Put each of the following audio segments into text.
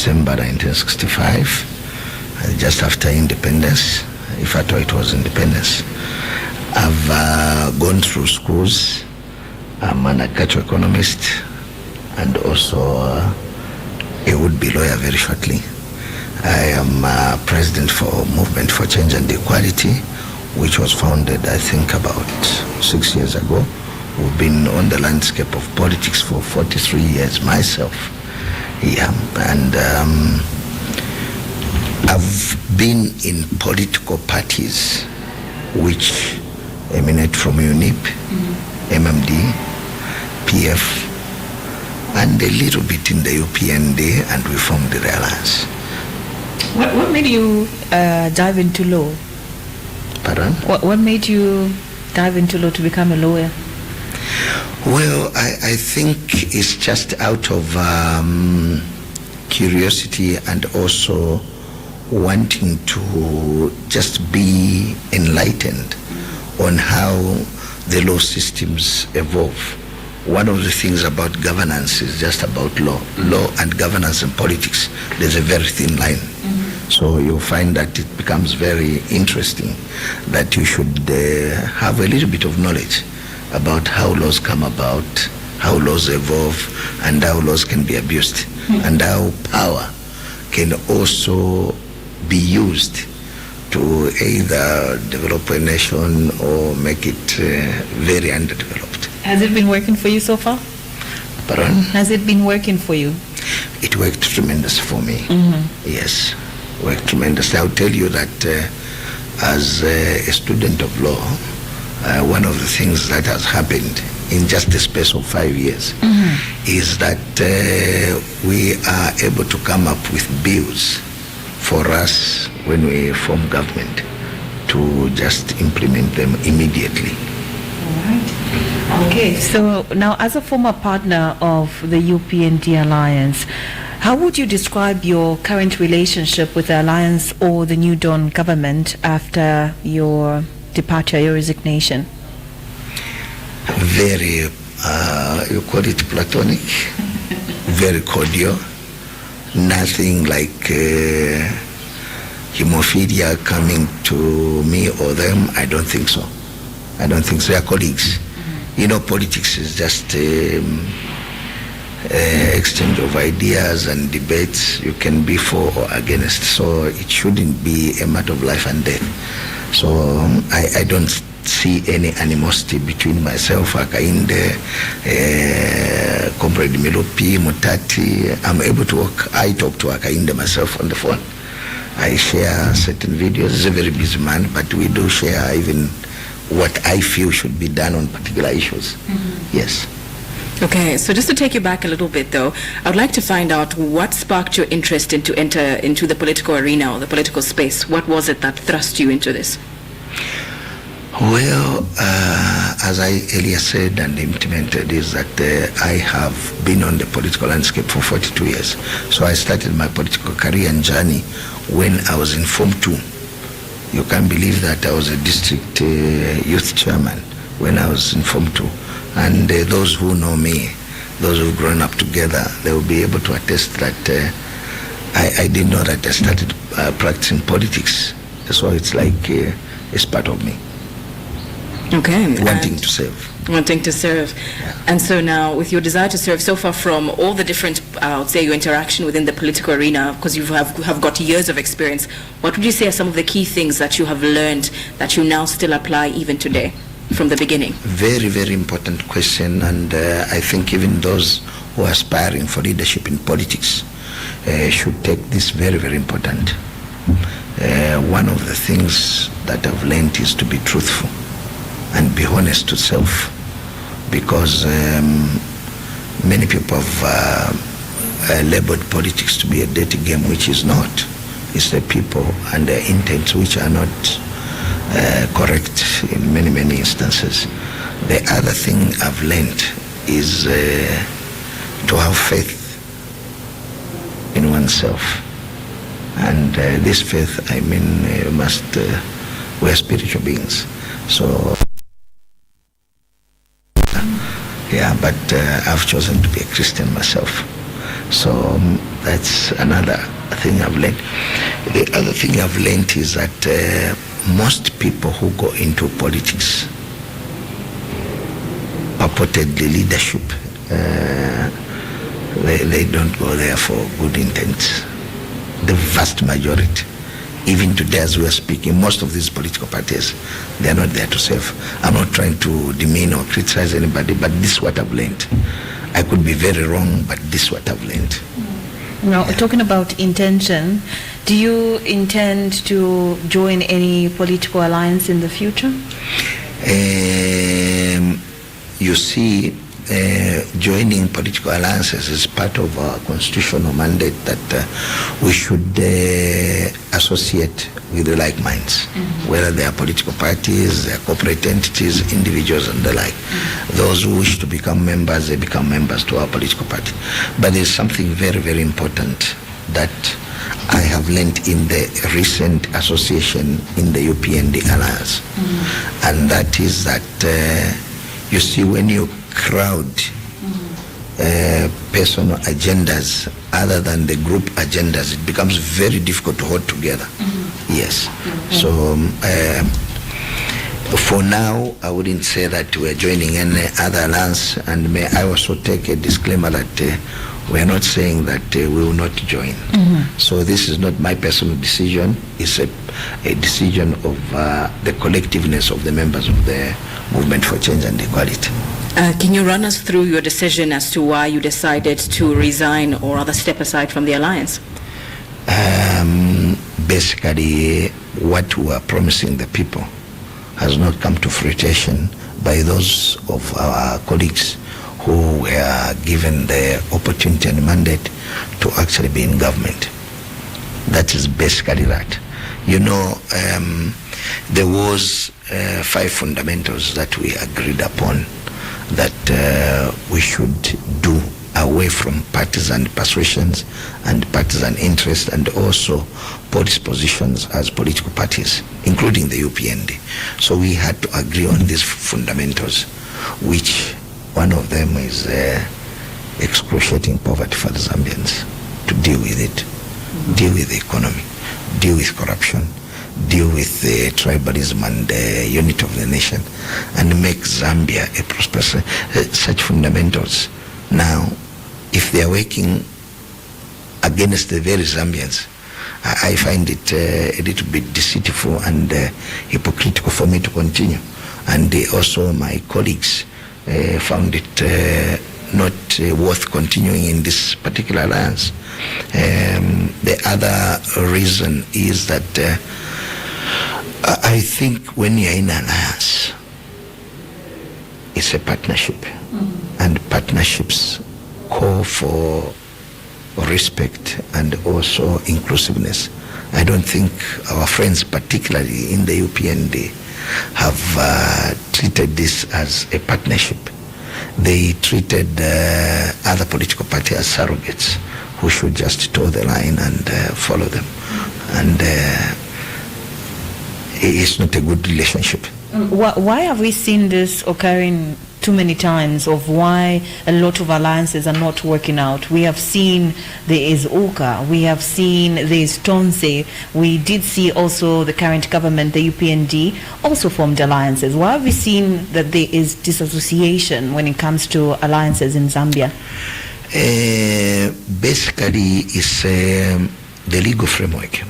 December 1965, just after independence, if at all it was independence. I've gone through schools. I'm an agricultural economist and also a would-be lawyer very shortly. I am president for Movement for Change and Equality, which was founded, I think, about 6 years ago. We've been on the landscape of politics for 43 years myself. Yeah, and I've been in political parties which emanate from UNIP, MMD, PF, and a little bit in the UPND, and we formed the Alliance. What made you dive into law? Pardon? What made you dive into law to become a lawyer? Well, I think it's just out of curiosity and also wanting to just be enlightened on how the law systems evolve. One of the things about governance is just about law. Law and governance and politics, there's a very thin line. So you'll find that it becomes very interesting that you should have a little bit of knowledge about how laws come about, how laws evolve, and how laws can be abused, and how power can also be used to either develop a nation or make it very underdeveloped. Has it been working for you so far? Pardon? Has it been working for you? It worked tremendous for me. Yes, worked tremendous. I'll tell you that as a student of law, one of the things that has happened in just the space of 5 years is that we are able to come up with bills for us when we form government to just implement them immediately. All right. Okay, so now as a former partner of the UPND Alliance, how would you describe your current relationship with the Alliance or the New Dawn government after your departure, your resignation? Very, you call it platonic, very cordial, nothing like hemophilia coming to me or them. I don't think so. I don't think so. They are colleagues. You know, politics is just exchange of ideas and debates. You can be for or against, so it shouldn't be a matter of life and death. So I don't see any animosity between myself, Akainde, Comrade Milopi, Mutati. I'm able to work. I talk to Akainde myself on the phone. I share certain videos. He's a very busy man, but we do share even what I feel should be done on particular issues. Yes. Okay, so just to take you back a little bit though, I would like to find out what sparked your interest to enter into the political arena or the political space. What was it that thrust you into this? Well, as I earlier said and intimated, is that I have been on the political landscape for 42 years. So I started my political career and journey when I was in Form 2. You can't believe that I was a district youth chairman when I was in Form 2. And those who know me, those who've grown up together, they will be able to attest that I didn't know that I started practicing politics. So it's like it's part of me. Okay. Wanting to serve. Wanting to serve. Yeah. And so now, with your desire to serve, so far from all the different, I would say, your interaction within the political arena, because you have got years of experience, what would you say are some of the key things that you have learned that you now still apply even today, from the beginning? Very, very important question, and I think even those who are aspiring for leadership in politics should take this very, very important. One of the things that I've learned is to be truthful and be honest to self, because many people have labeled politics to be a dirty game, which is not. It's the people and their intents which are not correct in many, many instances. The other thing I've learned is to have faith in oneself. And this faith, I mean, we're spiritual beings. So, yeah, but I've chosen to be a Christian myself. So That's another thing I've learned. The other thing I've learned is that most people who go into politics, purportedly leadership, they don't go there for good intents. The vast majority. Even today as we are speaking, most of these political parties, they are not there to serve. I'm not trying to demean or criticize anybody, but this is what I've learned. I could be very wrong, but this is what I've learned. Now, talking about intention, do you intend to join any political alliance in the future? You see, joining political alliances is part of our constitutional mandate that we should associate with the like minds, whether they are political parties, they are corporate entities, individuals and the like. Those who wish to become members, they become members to our political party. But there's something very, very important that I have learned in the recent association in the UPND Alliance. And that is that, you see, when you crowd personal agendas other than the group agendas, it becomes very difficult to hold together. Yes. So for now, I wouldn't say that we're joining any other alliance, and may I also take a disclaimer that we're not saying that we will not join. So this is not my personal decision. It's a decision of the collectiveness of the members of the Movement for Change and Equality. Can you run us through your decision as to why you decided to resign or rather step aside from the alliance? Basically, what we are promising the people has not come to fruition by those of our colleagues who were given the opportunity and mandate to actually be in government. That is basically that. You know, there was 5 fundamentals that we agreed upon that we should do away from partisan persuasions and partisan interests, and also policy positions as political parties, including the UPND. So we had to agree on these fundamentals, which one of them is excruciating poverty for the Zambians, to deal with it, deal with the economy, deal with corruption, deal with the tribalism and the unity of the nation, and make Zambia a prosperous, such fundamentals. Now, if they are working against the very Zambians, I find it a little bit deceitful and hypocritical for me to continue. And also my colleagues found it not worth continuing in this particular alliance. The other reason is that I think when you're in an alliance, it's a partnership, and partnerships call for respect and also inclusiveness. I don't think our friends, particularly in the UPND, have treated this as a partnership. They treated other political parties as surrogates who should just toe the line and follow them. And it's not a good relationship. Why have we seen this occurring too many times, of why a lot of alliances are not working out? We have seen there is Oka, we have seen there is Tonse, we did see also the current government, the UPND, also formed alliances. Why have we seen that there is disassociation when it comes to alliances in Zambia? Basically, it's the legal framework.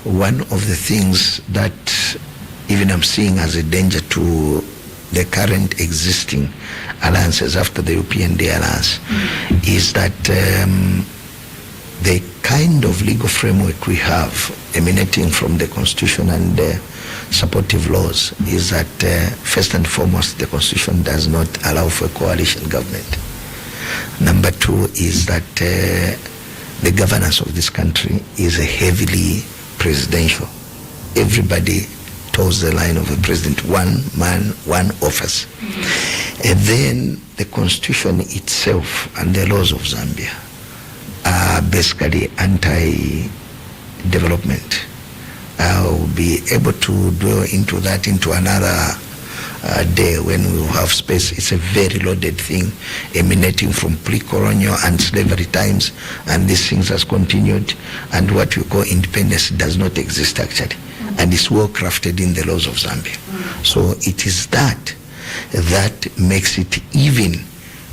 One of the things that even I'm seeing as a danger to the current existing alliances after the UPND alliance is that the kind of legal framework we have emanating from the Constitution and supportive laws is that first and foremost, the Constitution does not allow for a coalition government. Number 2 is that the governance of this country is a heavily presidential. Everybody toes the line of the president, one man, one office. And then the Constitution itself and the laws of Zambia are basically anti-development. I'll be able to dwell into that into another day when we will have space. It's a very loaded thing, emanating from pre-colonial and slavery times, and these things has continued, and what we call independence does not exist actually, and it's well crafted in the laws of Zambia. So it is that makes it even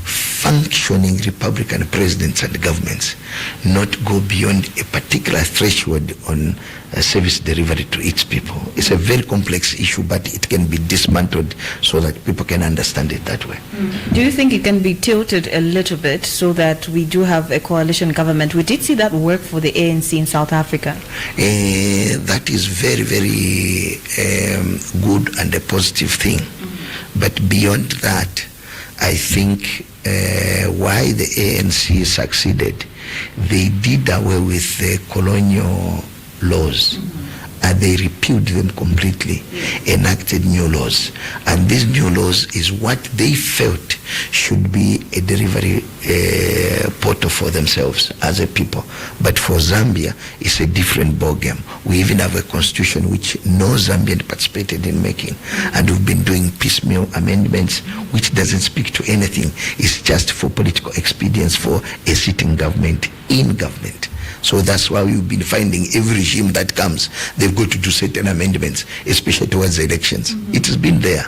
functioning Republican presidents and governments not go beyond a particular threshold on service delivery to its people. It's a very complex issue, but it can be dismantled so that people can understand it that way. Do you think it can be tilted a little bit so that we do have a coalition government? We did see that work for the ANC in South Africa. That is very, very good and a positive thing. But beyond that, I think why the ANC succeeded, they did away with the colonial laws, and they repealed them completely, enacted new laws. And these new laws is what they felt should be a delivery portal for themselves as a people. But for Zambia, it's a different ballgame. We even have a constitution which no Zambian participated in making. And we've been doing piecemeal amendments, which doesn't speak to anything. It's just for political expedience for a sitting government in government. So that's why we've been finding every regime that comes, they've got to do certain amendments, especially towards the elections. It has been there.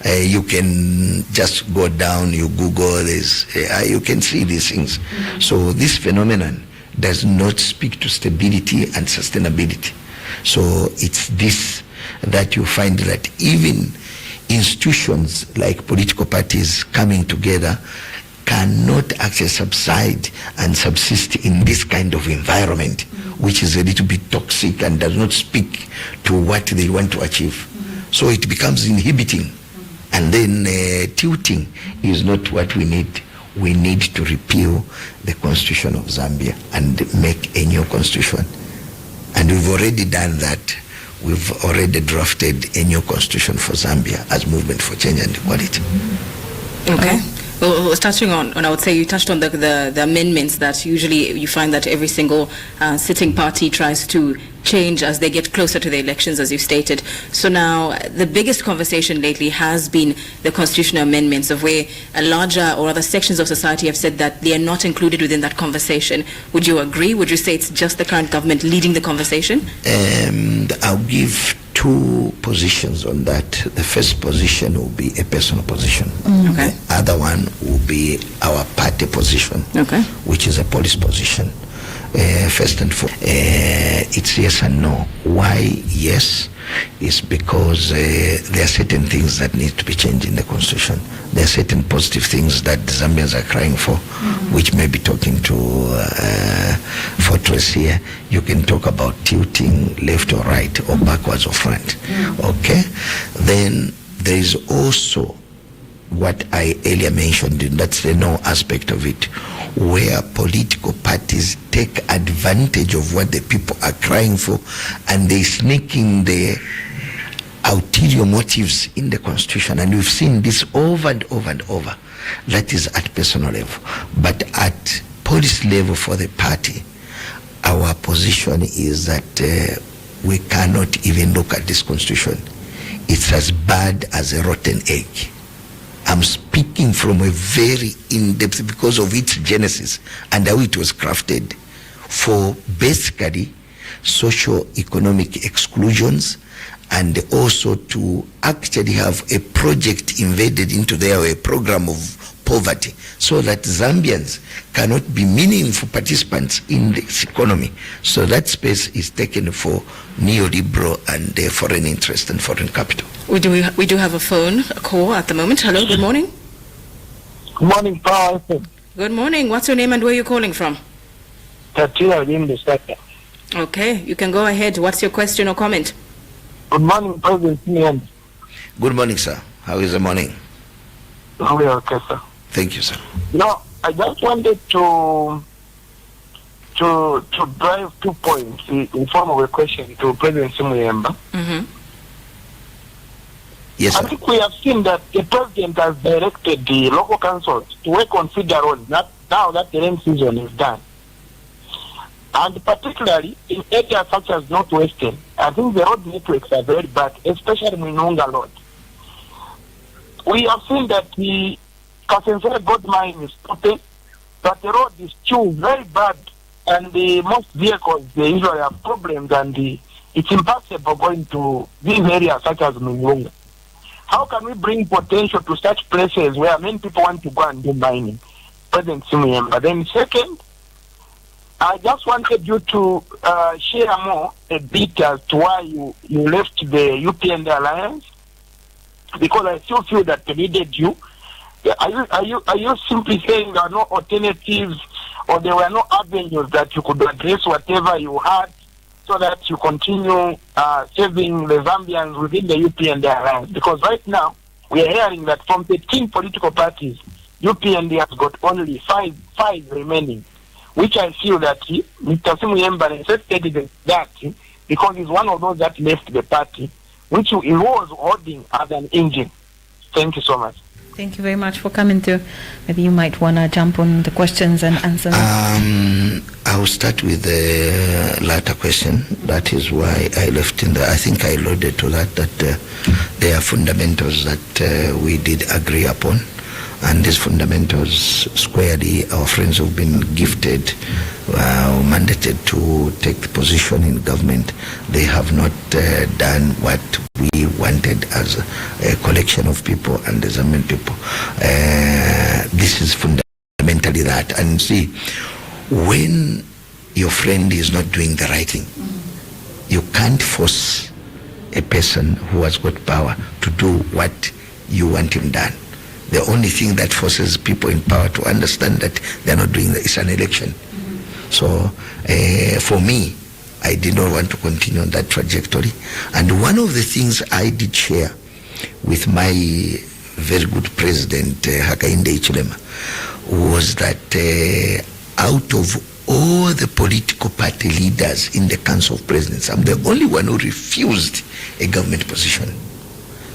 You can just go down, you Google this, you can see these things. So this phenomenon does not speak to stability and sustainability. So it's this that you find that even institutions like political parties coming together cannot actually subside and subsist in this kind of environment, which is a little bit toxic and does not speak to what they want to achieve. So it becomes inhibiting, and then tilting is not what we need. We need to repeal the constitution of Zambia and make a new constitution. And we've already done that. We've already drafted a new constitution for Zambia as Movement for Change and Equality. Okay. Well, touching on, I would say you touched on the amendments that usually you find that every single sitting party tries to change as they get closer to the elections, as you stated. So now the biggest conversation lately has been the constitutional amendments, of where a larger or other sections of society have said that they are not included within that conversation. Would you agree? Would you say it's just the current government leading the conversation? I'll give two positions on that. The first position will be a personal position. Okay. The other one will be our party position, which is a policy position. First and foremost, it's yes and no. Why yes? Is because there are certain things that need to be changed in the constitution. There are certain positive things that the Zambians are crying for, which may be talking to Fortress here. You can talk about tilting left or right or backwards or front. Okay? Then there is also what I earlier mentioned, and that's the no aspect of it, where political parties take advantage of what the people are crying for, and they sneak in the ulterior motives in the constitution. And we've seen this over and over and over. That is at personal level. But at policy level for the party, our position is that we cannot even look at this constitution. It's as bad as a rotten egg. I'm speaking from a very in-depth, because of its genesis and how it was crafted for basically socio-economic exclusions, and also to actually have a project embedded into there, a program of poverty, so that Zambians cannot be meaningful participants in this economy. So that space is taken for neoliberal and foreign interest and foreign capital. We do have a call at the moment. Hello, good morning. Good morning, Paul. Good morning. What's your name and where are you calling from? Nsaka. Okay, you can go ahead. What's your question or comment? Good morning, President Simeon. Good morning, sir. How is the morning? We are okay, sir. Thank you, sir. No, I just wanted to drive 2 points in form of a question to President Simuyemba. Yes, sir. I think we have seen that the president has directed the local councils to work on feeder roads now that the rain season is done. And particularly in areas such as Northwestern, I think the road networks are very bad, especially Minunga Road. we have seen that the Kasensere gold mine is open, but the road is still very bad, and most vehicles, they usually have problems, and it's impossible going to these areas such as Mungunga. How can we bring potential to such places where many people want to go and do mining? President Simuyemba. Then second, I just wanted you to share more a bit as to why you left the UPND alliance, because I still feel that they needed you. Are you simply saying there are no alternatives, or there were no avenues that you could address whatever you had, so that you continue serving the Zambians within the UPND alliance? Because right now we are hearing that from 13 political parties, UPND has got only five remaining, which I feel that Mr. Simuyemba necessitated that because he's one of those that left the party, which he was holding as an engine. Thank you so much. Thank you very much for coming through. Maybe you might want to jump on the questions and answer them. I'll start with the latter question. That is why I left in I think I alluded to that there are fundamentals that we did agree upon. And these fundamentals squarely, our friends who've been gifted, mandated to take the position in government, they have not done what we wanted as a collection of people and the Zambian people. This is fundamentally that. And see, when your friend is not doing the right thing, you can't force a person who has got power to do what you want him done. The only thing that forces people in power to understand that they're not doing it's an election. So for me, I did not want to continue on that trajectory. And one of the things I did share with my very good president, Hakainde Hichilema, was that out of all the political party leaders in the Council of Presidents, I'm the only one who refused a government position,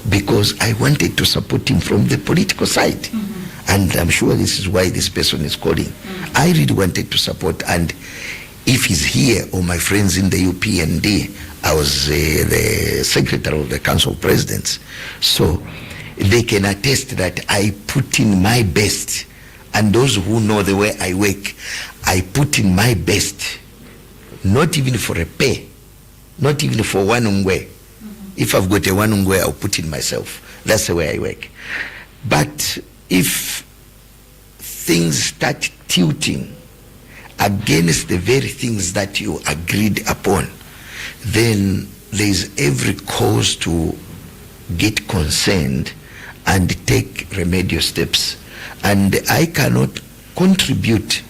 because I wanted to support him from the political side. And I'm sure this is why this person is calling. I really wanted to support, and if he's here or my friends in the UPND, I was the secretary of the Council of Presidents, so they can attest that I put in my best. And those who know the way I work, I put in my best, not even for a pay, not even for one ungwe. If I've got a one ungwe, I'll put in myself. That's the way I work. But if things start tilting against the very things that you agreed upon, then there's every cause to get concerned and take remedial steps. And I cannot contribute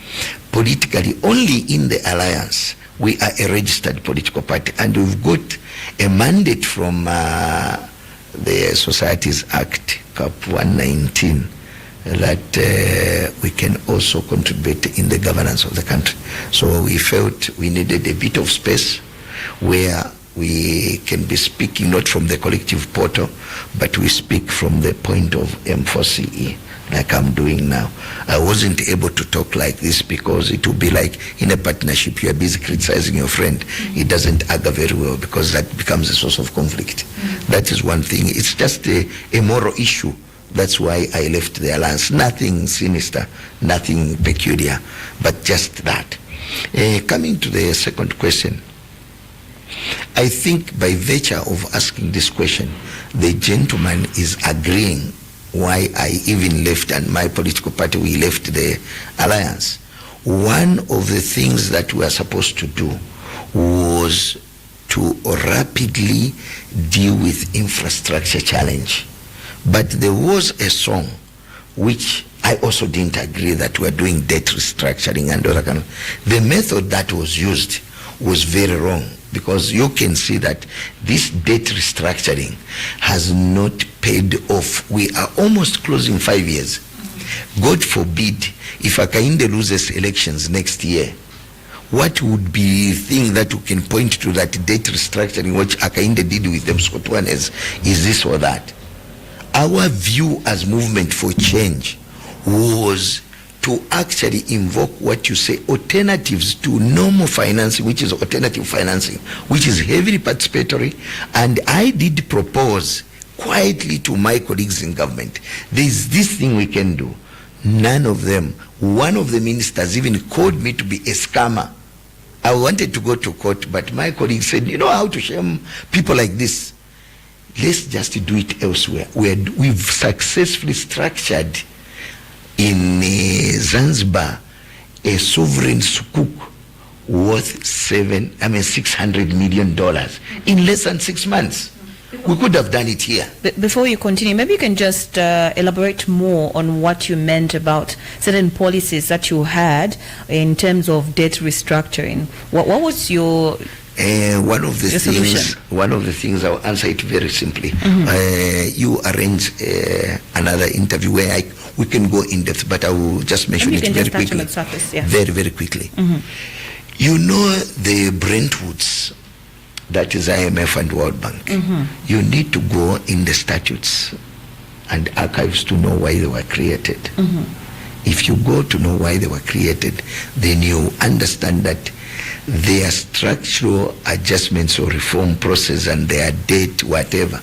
politically only in the alliance. We are a registered political party, and we've got a mandate from the Societies Act, Cap 119, that we can also contribute in the governance of the country. So we felt we needed a bit of space where we can be speaking not from the collective portal, but we speak from the point of M4CE, like I'm doing now. I wasn't able to talk like this because it would be like in a partnership, you are busy criticizing your friend. It doesn't argue very well, because that becomes a source of conflict. That is one thing. It's just a moral issue. That's why I left the alliance. Nothing sinister, nothing peculiar, but just that. Coming to the second question, I think by virtue of asking this question, the gentleman is agreeing why I even left, and my political party, we left the alliance. One of the things that we are supposed to do was to rapidly deal with infrastructure challenge. But there was a song which I also didn't agree, that we are doing debt restructuring and all that kind of. The method that was used was very wrong, because you can see that this debt restructuring has not paid off. We are almost closing 5 years. God forbid if Hakainde loses elections next year, what would be the thing that you can point to that debt restructuring which Hakainde did with them Scotlanders is this or that? Our view as movement for change was to actually invoke what you say alternatives to normal financing, which is alternative financing, which is heavily participatory. And I did propose quietly to my colleagues in government, there's this thing we can do. None of them, one of the ministers even called me to be a scammer. I wanted to go to court, but my colleague said, you know how to shame people like this? Let's just do it elsewhere. We've successfully structured in Zanzibar a sovereign sukuk worth $600 million in less than 6 months. We could have done it here. Before you continue, maybe you can just elaborate more on what you meant about certain policies that you had in terms of debt restructuring. What was your one of the things, I'll answer it very simply. You arrange another interview where we can go in depth, but I will just mention it very quickly. Very, very quickly. You know the Brentwoods, that is IMF and World Bank. You need to go in the statutes and archives to know why they were created. If you go to know why they were created, then you understand that their structural adjustments or reform process and their debt, whatever,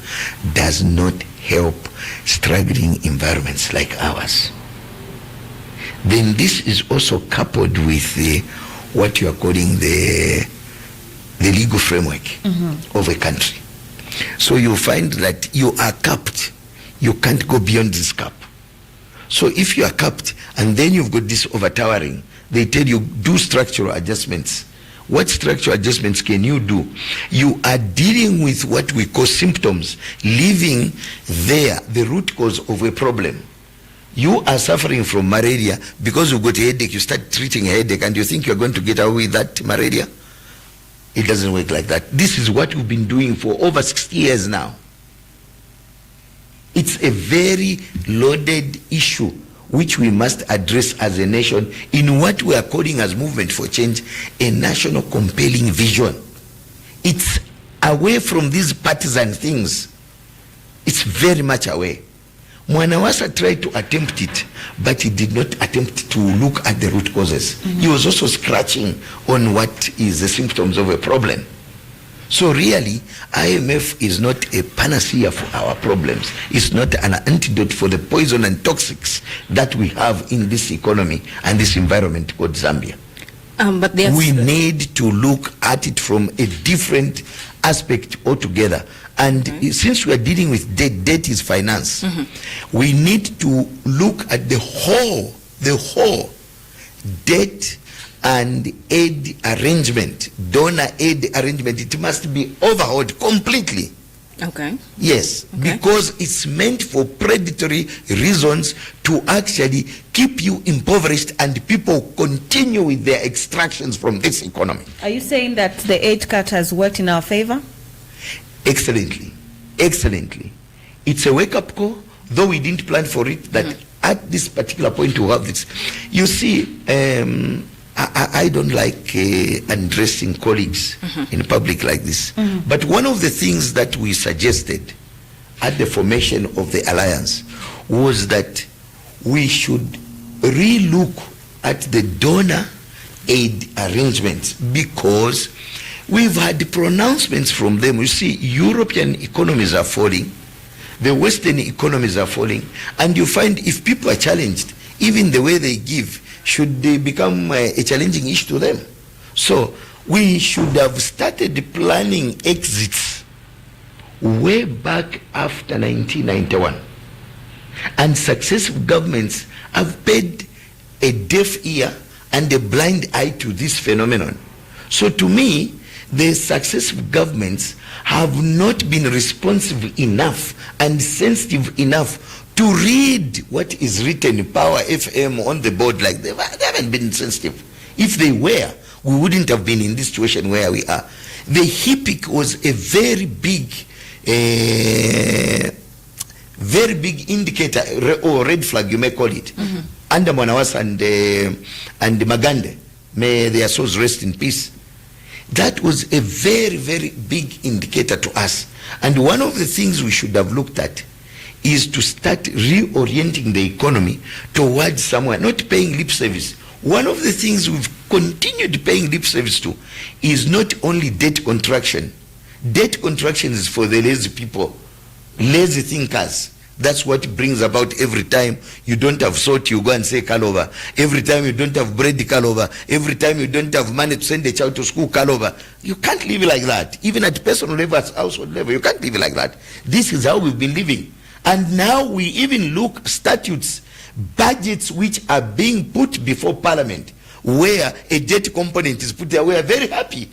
does not help struggling environments like ours. Then this is also coupled with what you are calling the legal framework of a country. So you find that you are capped. You can't go beyond this cap. So if you are capped and then you've got this overtowering, they tell you do structural adjustments. What structural adjustments can you do? You are dealing with what we call symptoms, leaving there the root cause of a problem. You are suffering from malaria because you've got a headache. You start treating a headache and you think you're going to get away with that malaria. It doesn't work like that. This is what we've been doing for over 60 years now. It's a very loaded issue which we must address as a nation in what we are calling as Movement for Change, a national compelling vision. It's away from these partisan things. It's very much away. Mwanawasa tried to attempt it, but he did not attempt to look at the root causes. He was also scratching on what is the symptoms of a problem. So really, IMF is not a panacea for our problems. It's not an antidote for the poison and toxics that we have in this economy and this environment called Zambia. But we need to look at it from a different aspect altogether. And since we are dealing with debt, debt is finance. We need to look at the whole debt and aid arrangement, donor aid arrangement. It must be overhauled completely. Okay. Yes, because it's meant for predatory reasons to actually keep you impoverished and people continue with their extractions from this economy. Are you saying that the aid cut has worked in our favor? Excellently. It's a wake-up call, though we didn't plan for it, that at this particular point to have this. You see, I don't like addressing colleagues in public like this. But one of the things that we suggested at the formation of the alliance was that we should re-look at the donor aid arrangements, because we've had pronouncements from them. You see, European economies are falling, the Western economies are falling, and you find if people are challenged, even the way they give should they become a challenging issue to them. So we should have started planning exits way back after 1991. And successive governments have paid a deaf ear and a blind eye to this phenomenon. So to me, the successive governments have not been responsive enough and sensitive enough to read what is written, Power FM on the board like they haven't been sensitive. If they were, we wouldn't have been in this situation where we are. The HIPIC was a very big indicator or red flag, you may call it, under Mwanawasa and Magande. May their souls rest in peace. That was a very, very big indicator to us. And one of the things we should have looked at is to start reorienting the economy towards somewhere, not paying lip service. One of the things we've continued paying lip service to is not only debt contraction. Debt contraction is for the lazy people lazy thinkers. That's what brings about every time you don't have salt, you go and say Kalova. Every time you don't have bread, Kalova. Every time you don't have money to send a child to school, Kalova. You can't live like that. Even at personal level, at household level, you can't live like that. This is how we've been living. And now we even look statutes, budgets which are being put before Parliament, where a debt component is put there. We are very happy.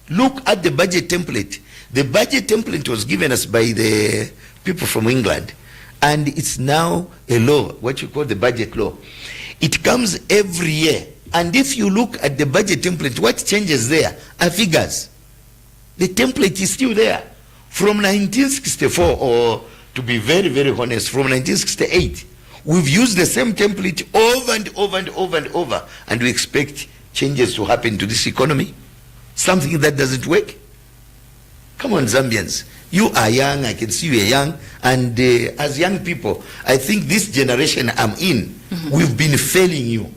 Look at the budget template. The budget template was given us by the people from England, and it's now a law, what you call the budget law. It comes every year, and if you look at the budget template, what changes there are figures. The template is still there from 1964, or to be very, very honest, from 1968. We've used the same template over and over and over and over, and we expect changes to happen to this economy. Something that doesn't work. Come on, Zambians. You are young, I can see you are young, and as young people, I think this generation I'm in, we've been failing you.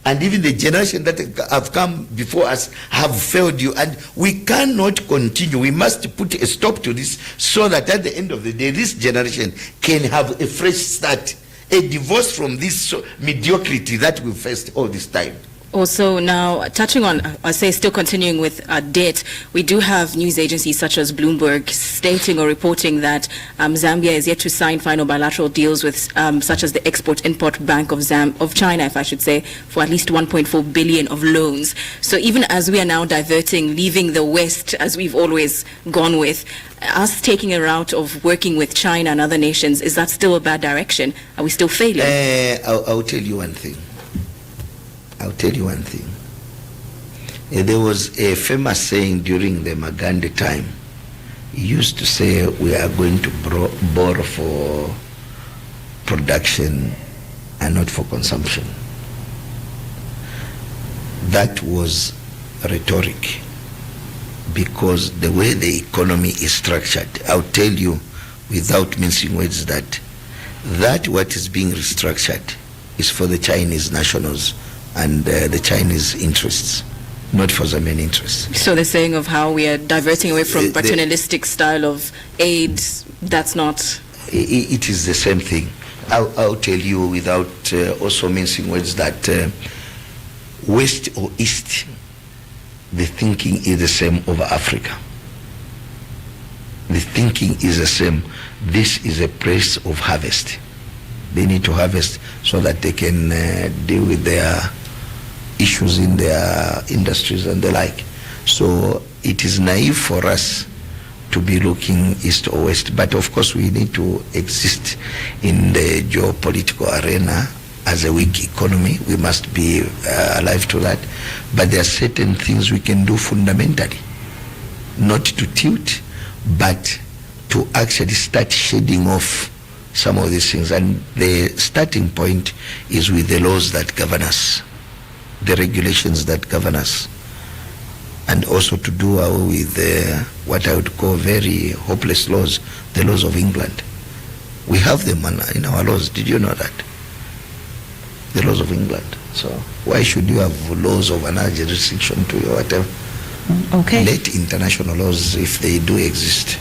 And even the generation that have come before us have failed you, and we cannot continue. We must put a stop to this so that at the end of the day, this generation can have a fresh start, a divorce from this mediocrity that we faced all this time. Also, now touching on, I say still continuing with debt, we do have news agencies such as Bloomberg stating or reporting that Zambia is yet to sign final bilateral deals with such as the Export-Import Bank of China, if I should say, for at least 1.4 billion of loans. So even as we are now diverting, leaving the West as we've always gone with, us taking a route of working with China and other nations, is that still a bad direction? Are we still failing? I'll tell you one thing. There was a famous saying during the Magande time. He used to say, we are going to borrow for production and not for consumption. That was rhetoric, because the way the economy is structured, I'll tell you without mincing words that what is being restructured is for the Chinese nationals and the Chinese interests, not for Zambian interests. So the saying of how we are diverting away from paternalistic style of aid, that's not... It is the same thing. I'll tell you without also mincing words that West or East, the thinking is the same over Africa. The thinking is the same. This is a place of harvest. They need to harvest so that they can deal with their issues in their industries and the like. So it is naive for us to be looking east or west, but of course we need to exist in the geopolitical arena as a weak economy. We must be alive to that, but there are certain things we can do fundamentally, not to tilt, but to actually start shedding off some of these things. And the starting point is with the laws that govern us, the regulations that govern us, and also to do away with what I would call very hopeless laws, the laws of England. We have them in our laws. Did you know that? The laws of England. So why should you have laws of another jurisdiction to you or whatever? Okay. Let international laws, if they do exist.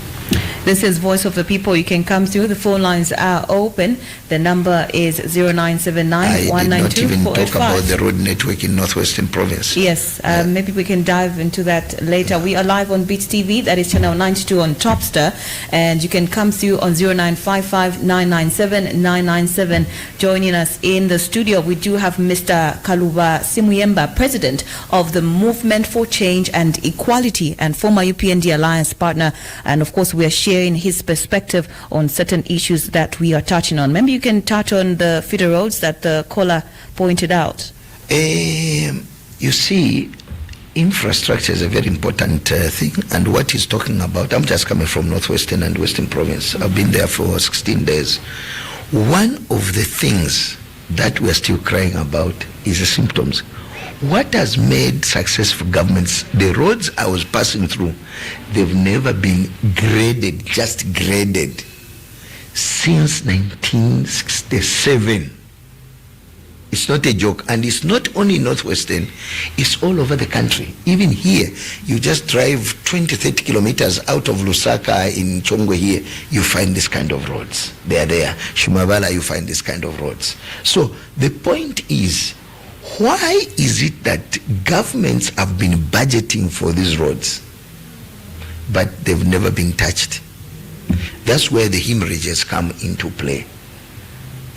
This is Voice of the People. You can come through. The phone lines are open. The number is 0979 192 I did not even talk about the road network in Northwestern Province. Yes, maybe we can dive into that later. We are live on Beats TV. That is channel 92 on Topstar. And you can come through on 0955 997 997. Joining us in the studio, we do have Mr. Kaluba Simuyemba, President of the Movement for Change and Equality and former UPND Alliance partner. And of course, we are sharing his perspective on certain issues that we are touching on. Maybe you can touch on the feeder roads that the caller pointed out. You see, infrastructure is a very important thing, and what he's talking about, I'm just coming from Northwestern and Western Province. I've been there for 16 days. One of the things that we are still crying about is the symptoms. What has made successful governments, the roads I was passing through, they've never been graded, just graded, since 1967. It's not a joke. And it's not only Northwestern, it's all over the country. Even here, you just drive 20, 30 kilometers out of Nsaka in Chongwe here, you find this kind of roads. They are there. Shumabala, you find this kind of roads. So the point is, why is it that governments have been budgeting for these roads, but they've never been touched? That's where the hemorrhages come into play.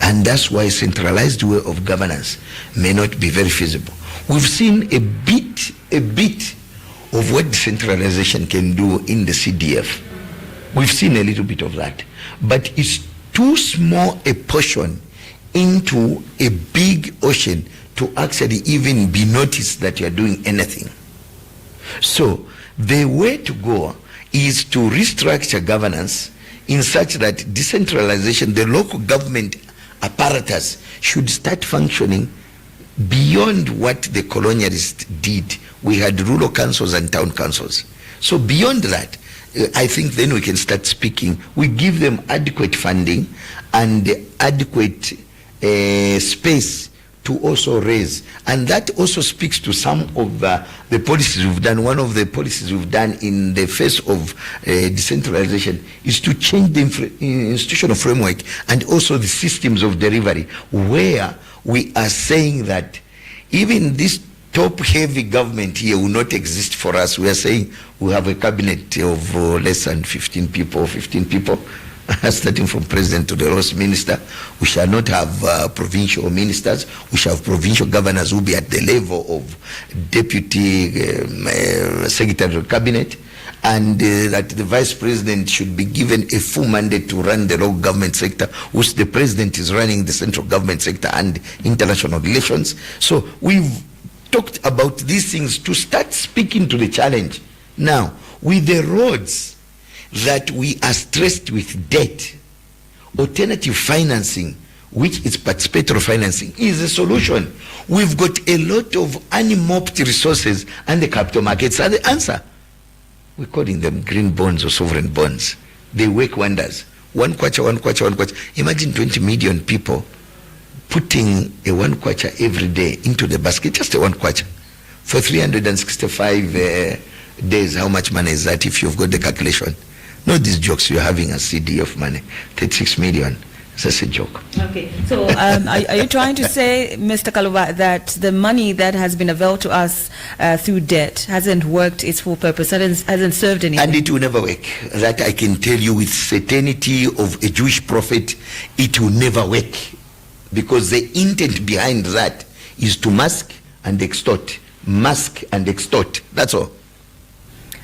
And that's why centralized way of governance may not be very feasible. We've seen a bit of what decentralization can do in the CDF. We've seen a little bit of that. But it's too small a portion into a big ocean to actually even be noticed that you're doing anything. So the way to go is to restructure governance in such that decentralization, the local government apparatus should start functioning beyond what the colonialists did. We had rural councils and town councils. So beyond that, I think then we can start speaking. We give them adequate funding and adequate space to also raise. And that also speaks to some of the policies we've done. One of the policies we've done in the face of decentralization is to change the institutional framework and also the systems of delivery, where we are saying that even this top-heavy government here will not exist for us. We are saying we have a cabinet of less than 15 people, starting from president to the lowest minister. We shall not have provincial ministers. We shall have provincial governors who will be at the level of deputy secretary of cabinet, and that the vice president should be given a full mandate to run the local government sector, which the president is running the central government sector and international relations. So we've talked about these things to start speaking to the challenge. Now, with the roads that we are stressed with debt, alternative financing, which is participatory financing, is a solution. We've got a lot of unmopped resources, and the capital markets are the answer. We're calling them green bonds or sovereign bonds. They work wonders. One kwacha. Imagine 20 million people putting a one kwacha every day into the basket, just a one kwacha. For 365 days, how much money is that if you've got the calculation? Not these jokes you're having a CD of money, 36 million. That's a joke. Okay, so are you trying to say, Mr. Kaluba, that the money that has been availed to us through debt hasn't worked its full purpose, hasn't served anything? And it will never work. That I can tell you with certainty of a Jewish prophet, it will never work. Because the intent behind that is to mask and extort. Mask and extort. That's all.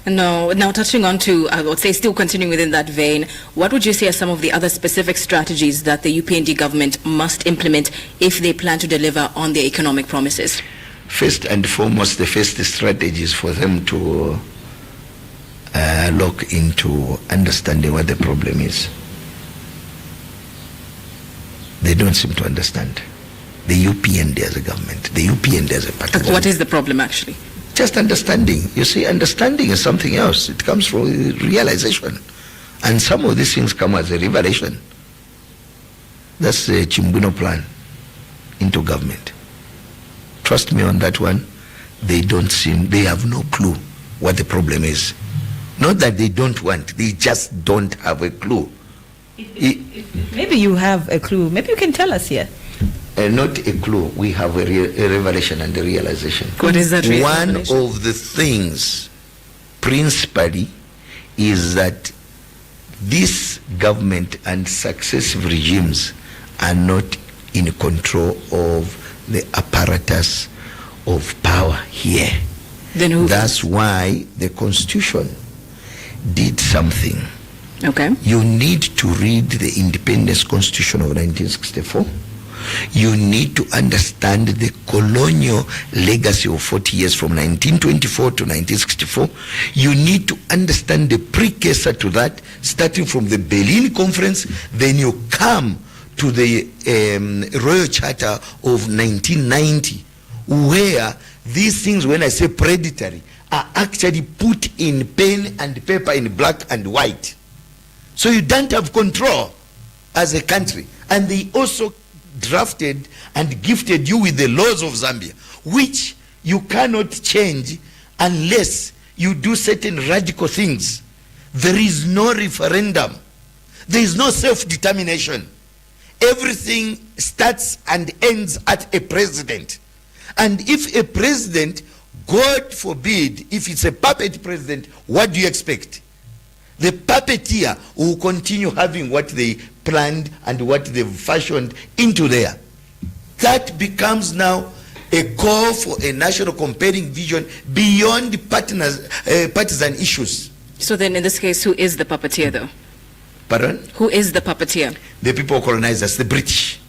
Now touching on to, I would say still continuing within that vein, what would you say are some of the other specific strategies that the UPND government must implement if they plan to deliver on their economic promises? First and foremost, the first strategy is for them to look into understanding what the problem is. They don't seem to understand. The UPND as a government, the UPND as a party. What is the problem actually? Just understanding. You see, understanding is something else. It comes from realization. And some of these things come as a revelation. That's the Chimbuno plan into government. Trust me on that one. They have no clue what the problem is. Not that they don't want, they just don't have a clue. Maybe you have a clue. Maybe you can tell us here. Not a clue. We have a revelation and a realization. What is that revelation? One of the things, principally, is that this government and successive regimes are not in control of the apparatus of power here. Then who? That's why the Constitution did something. Okay. You need to read the Independence Constitution of 1964. You need to understand the colonial legacy of 40 years from 1924 to 1964. You need to understand the precursor to that, starting from the Berlin Conference. Then you come to the Royal Charter of 1990, where these things, when I say predatory, are actually put in pen and paper in black and white. So you don't have control as a country. And they also drafted and gifted you with the laws of Zambia, which you cannot change unless you do certain radical things. There is no referendum. There is no self-determination. Everything starts and ends at a president. And if a president, God forbid, if it's a puppet president, what do you expect? The puppeteer will continue having what they planned and what they've fashioned into there. That becomes now a call for a national compelling vision beyond partisan issues. So then in this case, who is the puppeteer though? Pardon? Who is the puppeteer? The people who colonized us, the British.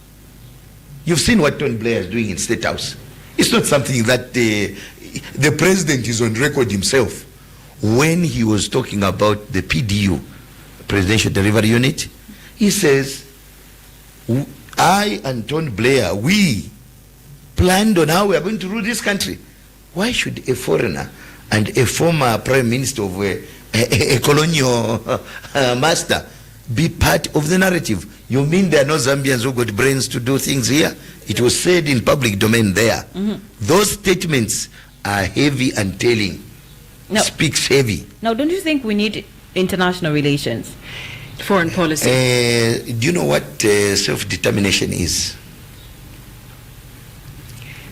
You've seen what Tony Blair is doing in State House. It's not something that the president is on record himself. When he was talking about the PDU, Presidential Delivery Unit, he says, I and Tony Blair, we planned on how we are going to rule this country. Why should a foreigner and a former prime minister of a colonial master be part of the narrative? You mean there are no Zambians who got brains to do things here? It was said in public domain there. Those statements are heavy and telling. Now, speaks heavy. Now, don't you think we need international relations? Foreign policy. Do you know what self-determination is?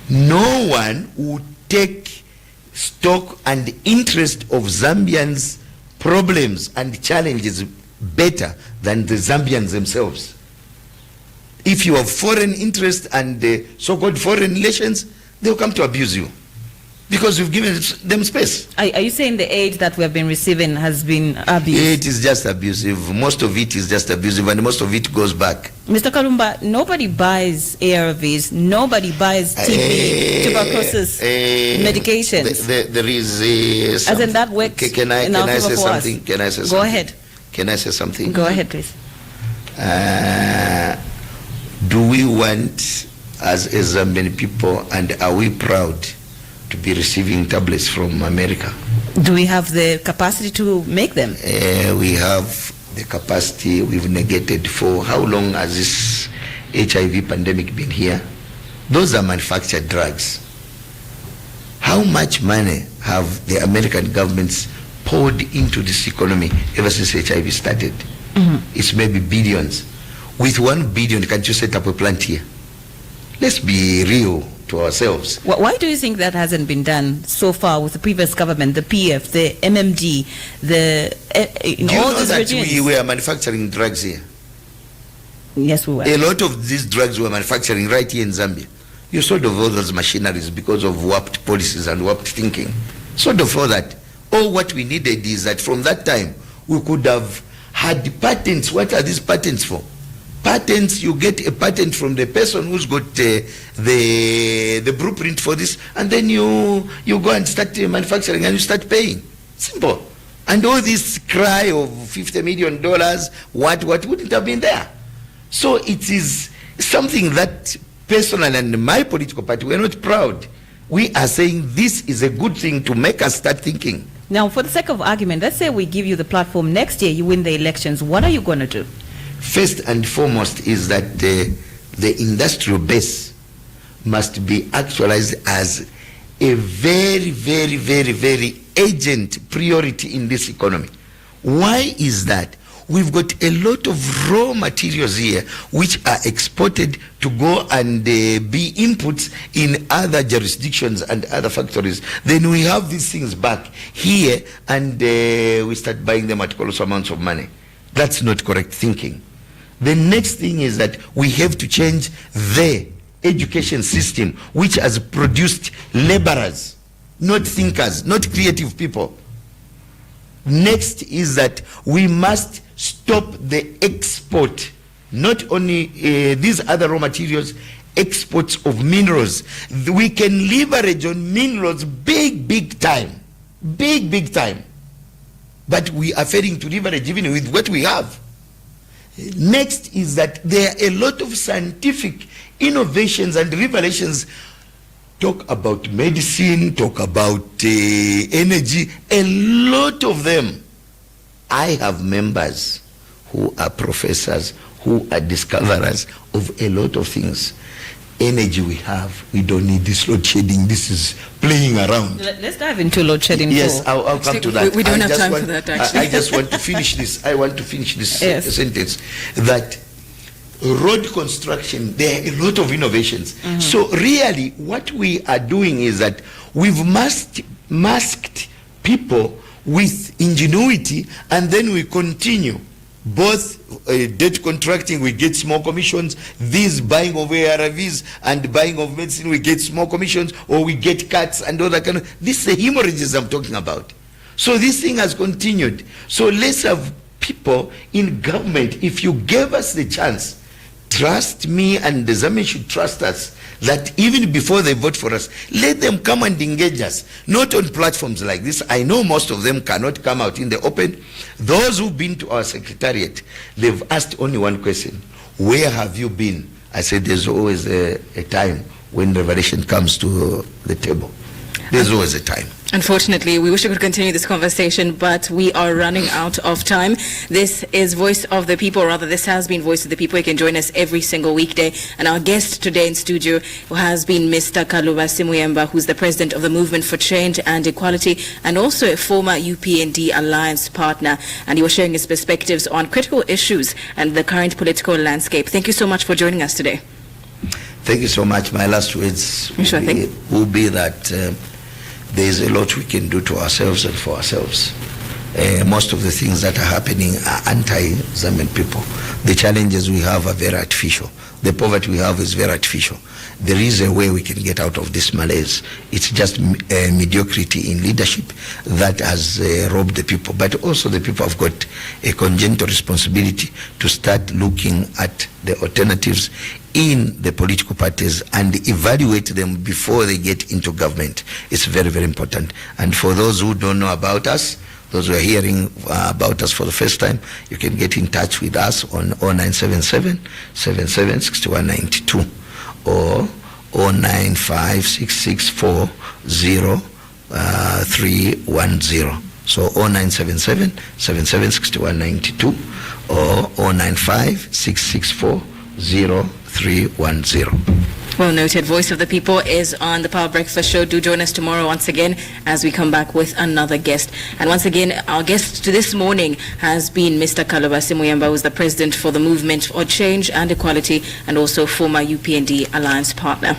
No one would take stock and interest of Zambians' problems and challenges better than the Zambians themselves. If you have foreign interest and so-called foreign relations, they'll come to abuse you because you've given them space. Are you saying the aid that we have been receiving has been abused? It is just abusive. Most of it is just abusive, and most of it goes back. Mr. Kalumba, nobody buys ARVs, nobody buys TB, tuberculosis medications. There is as in that works. Can I say something? Can I say something? Go ahead. Can I say something? Go ahead, please. Do we want, as Zambian people, and are we proud to be receiving tablets from America? Do we have the capacity to make them? We have the capacity. We've negated. For how long has this HIV pandemic been here? Those are manufactured drugs. How much money have the American governments poured into this economy ever since HIV started? It's maybe billions. With 1 billion, can't you set up a plant here? Let's be real to ourselves. Why do you think that hasn't been done so far with the previous government, the PF, the MMD, all these regimes? We were manufacturing drugs here? Yes, we were. A lot of these drugs were manufacturing right here in Zambia. You sort of all those machineries because of warped policies and warped thinking. Sort of all that. All what we needed is that from that time, we could have had patents. What are these patents for? Patents, you get a patent from the person who's got the blueprint for this, and then you go and start manufacturing and you start paying. Simple. And all this cry of $50 million, what wouldn't have been there. So it is something that personally and my political party, we're not proud. We are saying this is a good thing to make us start thinking. Now, for the sake of argument, let's say we give you the platform next year, you win the elections. What are you going to do? First and foremost is that the industrial base must be actualized as a very, very, very, very urgent priority in this economy. Why is that? We've got a lot of raw materials here which are exported to go and be inputs in other jurisdictions and other factories. Then we have these things back here and we start buying them at colossal amounts of money. That's not correct thinking. The next thing is that we have to change the education system, which has produced laborers, not thinkers, not creative people. Next is that we must stop the export, not only these other raw materials, exports of minerals. We can leverage on minerals big time, big time. But we are failing to leverage even with what we have. Next is that there are a lot of scientific innovations and revelations. Talk about medicine, talk about energy, a lot of them. I have members who are professors who are discoverers of a lot of things. Energy we have, we don't need this load shedding. This is playing around. Let's dive into load shedding. Yes, I'll come to that. We don't have time for that, actually. I just want to finish this. I want to finish this sentence. That road construction, there are a lot of innovations. So really, what we are doing is that we've masked people with ingenuity, and then we continue. Both debt contracting, we get small commissions. This buying of ARVs and buying of medicine, we get small commissions, or we get cuts and all that kind of. This is the hemorrhages I'm talking about. So this thing has continued. So let's have people in government. If you gave us the chance, trust me, and the Zambians should trust us, that even before they vote for us, let them come and engage us, not on platforms like this. I know most of them cannot come out in the open. Those who've been to our secretariat, they've asked only one question: where have you been? I said there's always a time when revelation comes to the table. There's always a time. Unfortunately, we wish we could continue this conversation, but we are running out of time. This is Voice of the People, rather this has been Voice of the People. You can join us every single weekday. And our guest today in studio has been Mr. Kaluba Simuyemba, who's the president of the Movement for Change and Equality, and also a former UPND Alliance partner. And he was sharing his perspectives on critical issues and the current political landscape. Thank you so much for joining us today. Thank you so much. My last words will be that there's a lot we can do to ourselves and for ourselves. Most of the things that are happening are anti-Zambian people. The challenges we have are very artificial. The poverty we have is very artificial. There is a way we can get out of this malaise. It's just mediocrity in leadership that has robbed the people. But also the people have got a congenital responsibility to start looking at the alternatives in the political parties and evaluate them before they get into government. It's very, very important. And for those who don't know about us, those who are hearing about us for the first time, you can get in touch with us on 0977 77 6192 or 095664 0310. So 0977 77 6192 or 095664 0310. Well noted. Voice of the People is on the Power Breakfast Show. Do join us tomorrow once again as we come back with another guest. And once again, our guest to this morning has been Mr. Kaluba Simuyemba, who is the president for the Movement for Change and Equality and also former UPND Alliance partner.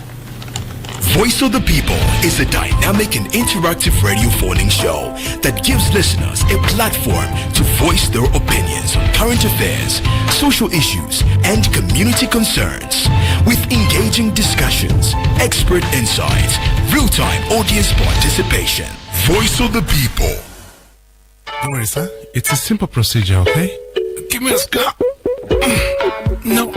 Voice of the People is a dynamic and interactive radio phoning show that gives listeners a platform to voice their opinions on current affairs, social issues, and community concerns. With engaging discussions, expert insights, real-time audience participation. Voice of the People. Don't worry, sir. It's a simple procedure, okay? Give me a scar. No.